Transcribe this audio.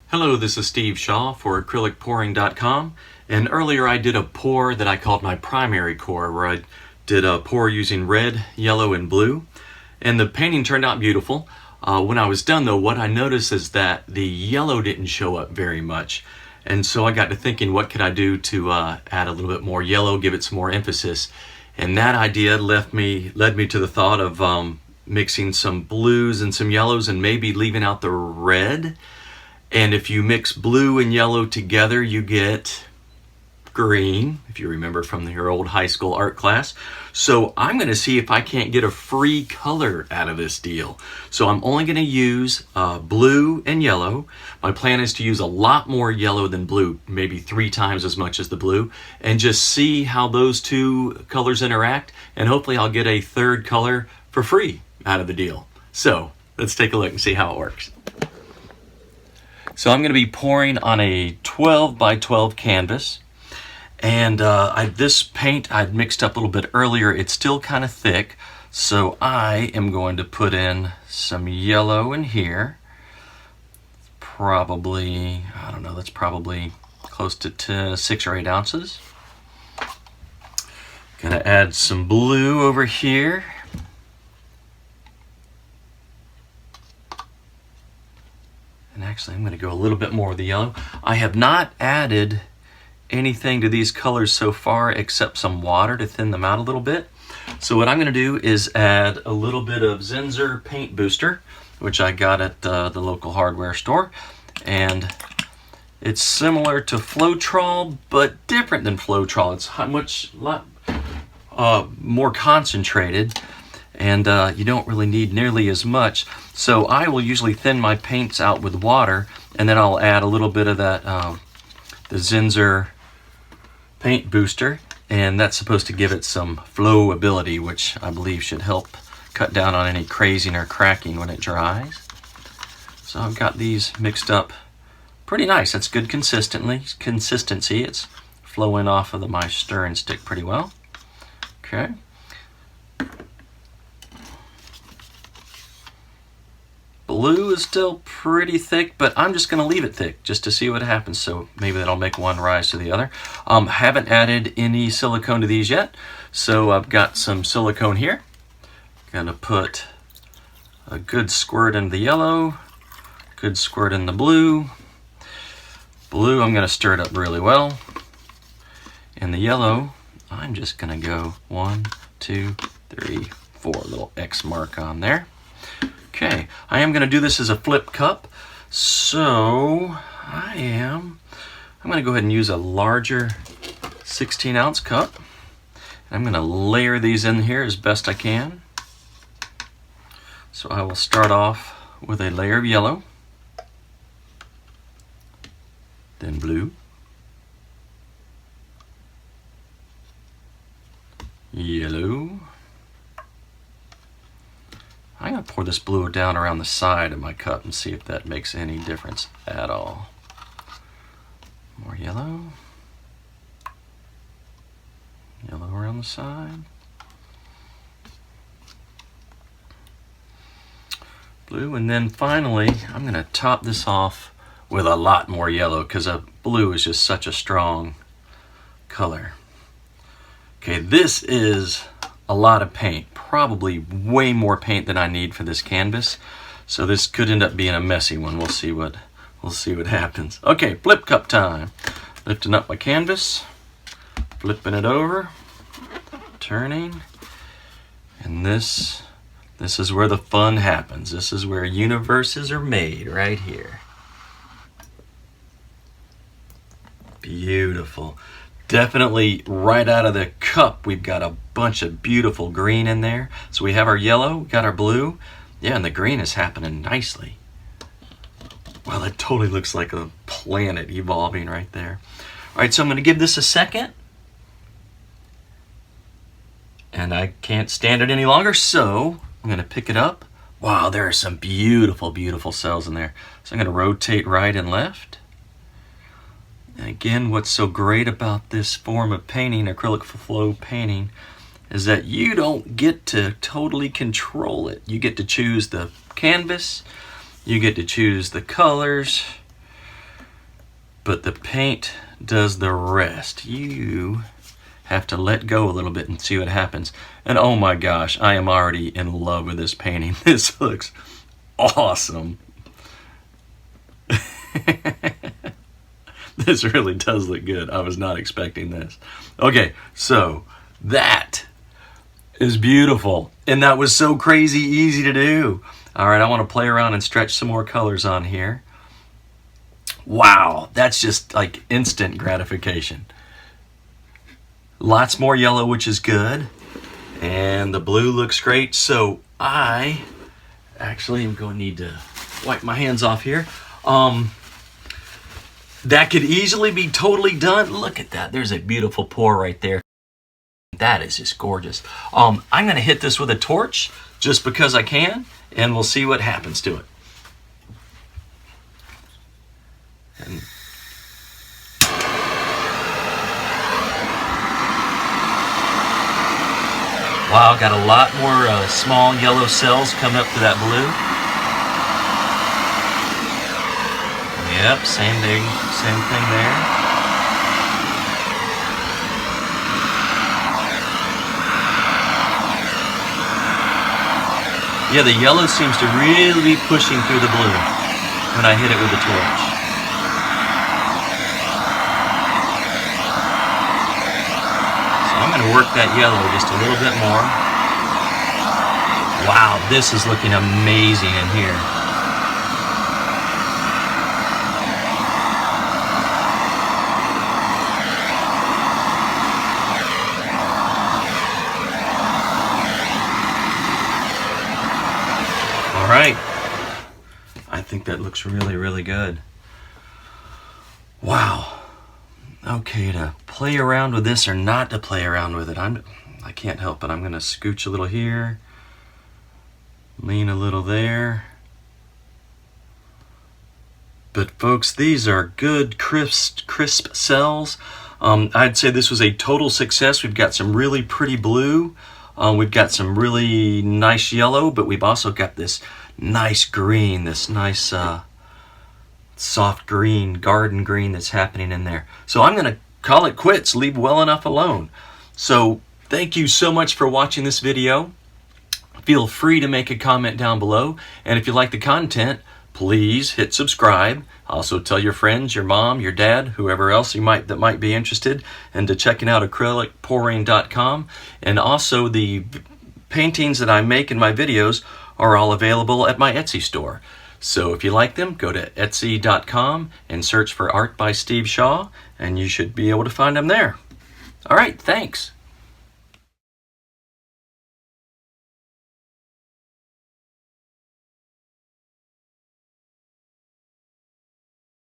Hello, this is Steve Shaw for acrylicpouring.com, and earlier I did a pour that I called my primary pour, where I did a pour using red, yellow, and blue, and the painting turned out beautiful. When I was done though, what I noticed is that the yellow didn't show up very much, and so I got to thinking, what could I do to add a little bit more yellow, give it some more emphasis, and that idea led me to the thought of mixing some blues and some yellows and maybe leaving out the red. And if you mix blue and yellow together, you get green, if you remember from your old high school art class. So I'm going to see if I can't get a free color out of this deal. So I'm only going to use blue and yellow. My plan is to use a lot more yellow than blue, maybe 3 times as much as the blue, and just see how those two colors interact, and hopefully I'll get a third color for free out of the deal. So let's take a look and see how it works. So I'm going to be pouring on a 12 by 12 canvas, and this paint I'd mixed up a little bit earlier. It's still kind of thick, so I am going to put in some yellow in here. Probably, I don't know, that's probably close to 6 or 8 ounces. Gonna add some blue over here. And actually, I'm going to go a little bit more with the yellow. I have not added anything to these colors so far except some water to thin them out a little bit. So what I'm going to do is add a little bit of Zinsser paint booster, which I got at the local hardware store. And it's similar to Floetrol, but different than Floetrol. It's lot more concentrated, and you don't really need nearly as much. So I will usually thin my paints out with water, and then I'll add a little bit of that the Zinsser paint booster, and that's supposed to give it some flowability, which I believe should help cut down on any crazing or cracking when it dries. So I've got these mixed up pretty nice. That's good consistency. It's flowing off of my stirring stick pretty well. Okay. Blue is still pretty thick, but I'm just going to leave it thick just to see what happens. So maybe that'll make one rise to the other. Haven't added any silicone to these yet, so I've got some silicone here. Gonna put a good squirt in the yellow, good squirt in the blue. Blue, I'm going to stir it up really well. And the yellow, I'm just going to go 1, 2, 3, 4, little X mark on there. Okay, I am going to do this as a flip cup, so I'm going to go ahead and use a larger 16-ounce cup. I'm going to layer these in here as best I can. So I will start off with a layer of yellow, then blue, yellow. I'm going to pour this blue down around the side of my cup and see if that makes any difference at all. More yellow. Yellow around the side. Blue, and then finally I'm going to top this off with a lot more yellow because blue is just such a strong color. Okay, this is a lot of paint, probably way more paint than I need for this canvas. So this could end up being a messy one. We'll see what happens. Okay, flip cup time. Lifting up my canvas, flipping it over, turning, and this is where the fun happens. This is where universes are made, right here. Beautiful. Definitely right out of the cup, we've got a bunch of beautiful green in there. So we have our yellow, got our blue. Yeah, and the green is happening nicely. Well, it totally looks like a planet evolving right there. All right, so I'm going to give this a second. And I can't stand it any longer, so I'm going to pick it up. Wow, there are some beautiful, beautiful cells in there. So I'm going to rotate right and left. And again, what's so great about this form of painting, acrylic flow painting, is that you don't get to totally control it. You get to choose the canvas, you get to choose the colors, but the paint does the rest. You have to let go a little bit and see what happens. And oh my gosh, I am already in love with this painting. This looks awesome. This really does look good. I was not expecting this. Okay, so that is beautiful. And that was so crazy easy to do. All right, I want to play around and stretch some more colors on here. Wow, that's just like instant gratification. Lots more yellow, which is good. And the blue looks great. So I actually am going to need to wipe my hands off here. That could easily be totally done. Look at that. There's a beautiful pour right there. That is just gorgeous. I'm going to hit this with a torch just because I can, and we'll see what happens to it. And wow, got a lot more small yellow cells coming up to that blue. Yep, same thing there. Yeah, the yellow seems to really be pushing through the blue when I hit it with the torch. So I'm going to work that yellow just a little bit more. Wow, this is looking amazing in here. All right, I think that looks really, really good. Wow. Okay, to play around with this or not to play around with it, I can't help it. I'm going to scooch a little here, lean a little there. But folks, these are good, crisp cells. I'd say this was a total success. We've got some really pretty blue. We've got some really nice yellow, but we've also got this nice green, this nice soft green, garden green that's happening in there. So I'm going to call it quits, leave well enough alone. So thank you so much for watching this video. Feel free to make a comment down below. And if you like the content, please hit subscribe. Also tell your friends, your mom, your dad, whoever else that might be interested, and to checking out acrylicpouring.com. And also the paintings that I make in my videos are all available at my Etsy store. So if you like them, go to etsy.com and search for Art by Steve Shaw, and you should be able to find them there. All right, thanks.